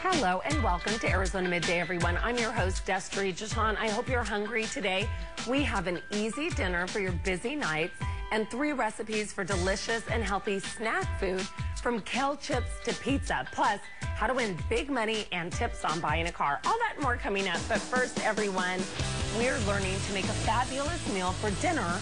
Hello and welcome to Arizona Midday, everyone. I'm your host, Destry Jaton. I hope you're hungry today. We have an easy dinner for your busy nights and 3 recipes for delicious and healthy snack food, from kale chips to pizza, plus how to win big money and tips on buying a car. All that and more coming up. But first, everyone, we're learning to make a fabulous meal for dinner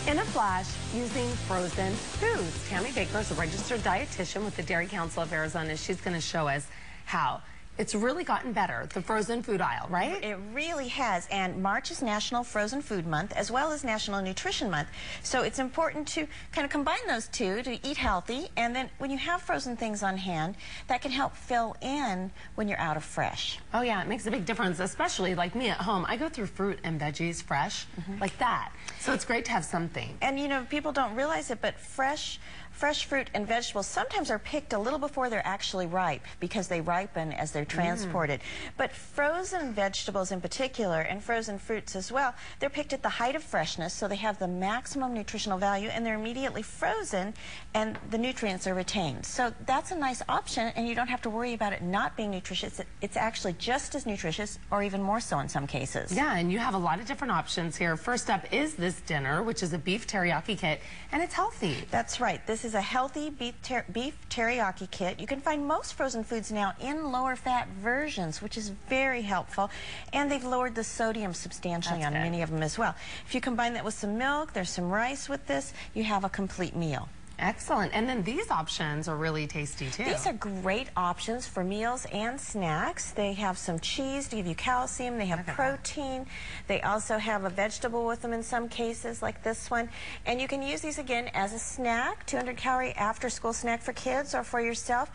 in a flash using frozen foods. Tammy Baker is a registered dietitian with the Dairy Council of Arizona. She's going to show us how it's really gotten better, the frozen food aisle, right? It really has, and March is National Frozen Food Month as well as National Nutrition Month. So it's important to kind of combine those two to eat healthy, and then when you have frozen things on hand, that can help fill in when you're out of fresh. Oh yeah, it makes a big difference, especially like me at home. I go through fruit and veggies fresh, like that. So it's great to have something. And you know, people don't realize it, but fresh fruit and vegetables sometimes are picked a little before they're actually ripe because they ripen as they're transported. But frozen vegetables in particular, and frozen fruits as well, they're picked at the height of freshness, so they have the maximum nutritional value, and they're immediately frozen and the nutrients are retained. So that's a nice option, and you don't have to worry about it not being nutritious. It's actually just as nutritious, or even more so in some cases. Yeah, and you have a lot of different options here. First up is this dinner, which is a beef teriyaki kit, and it's healthy. That's right. This is a healthy beef teriyaki kit. You can find most frozen foods now in lower fat versions, which is very helpful, and they've lowered the sodium substantially on many of them as well. If you combine that with some milk, there's some rice with this, you have a complete meal. Excellent. And then these options are really tasty too. These are great options for meals and snacks. They have some cheese to give you calcium. They have protein. They also have a vegetable with them in some cases, like this one. And you can use these again as a snack, 200 calorie after school snack for kids or for yourself,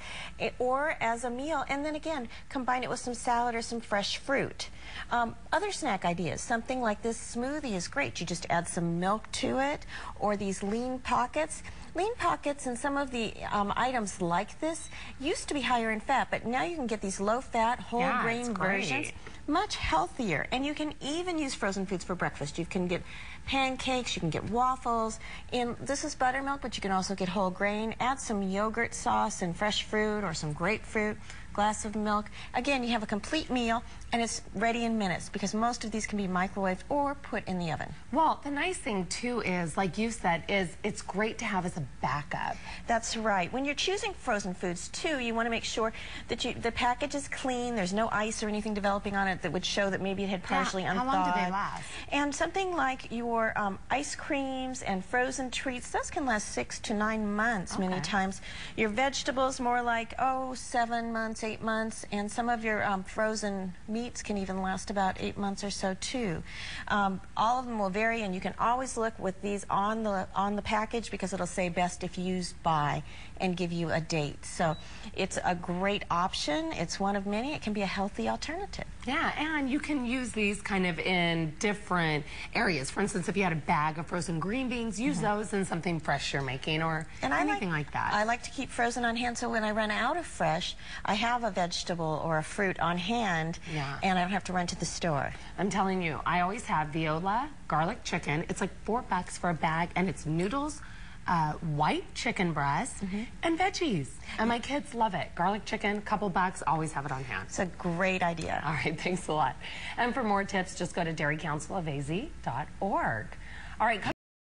or as a meal. And then again, combine it with some salad or some fresh fruit. Other snack ideas, something like this smoothie is great. You just add some milk to it, or these lean pockets. Lean pockets and some of the items like this used to be higher in fat, but now you can get these low-fat, whole-grain versions, much healthier. And you can even use frozen foods for breakfast. You can get pancakes, you can get waffles. And this is buttermilk, but you can also get whole grain. Add some yogurt sauce and fresh fruit or some grapefruit, glass of milk. Again, you have a complete meal, and it's ready in minutes because most of these can be microwaved or put in the oven. Well, the nice thing too is, like you said, is it's great to have as a backup. That's right. When you're choosing frozen foods too, you want to make sure that the package is clean, there's no ice or anything developing on it that would show that maybe it had partially unthawed. How long do they last? And something like your ice creams and frozen treats, those can last 6 to 9 months many times. Your vegetables more like, 7 months, 8 months, and some of your frozen meats can even last about 8 months or so too. All of them will vary, and you can always look with these on the package because it'll say best if used by and give you a date. So it's a great option. It's one of many. It can be a healthy alternative. Yeah, and you can use these kind of in different areas. For instance, if you had a bag of frozen green beans, use those in something fresh you're making, or anything like that. I like to keep frozen on hand, so when I run out of fresh, I have a vegetable or a fruit on hand, and I don't have to run to the store. I'm telling you, I always have Viola garlic chicken. It's like $4 for a bag, and it's noodles, white chicken breast, and veggies. And my kids love it. Garlic chicken, couple bucks, always have it on hand. It's a great idea. All right, thanks a lot. And for more tips, just go to dairycouncilofaz.org. All right.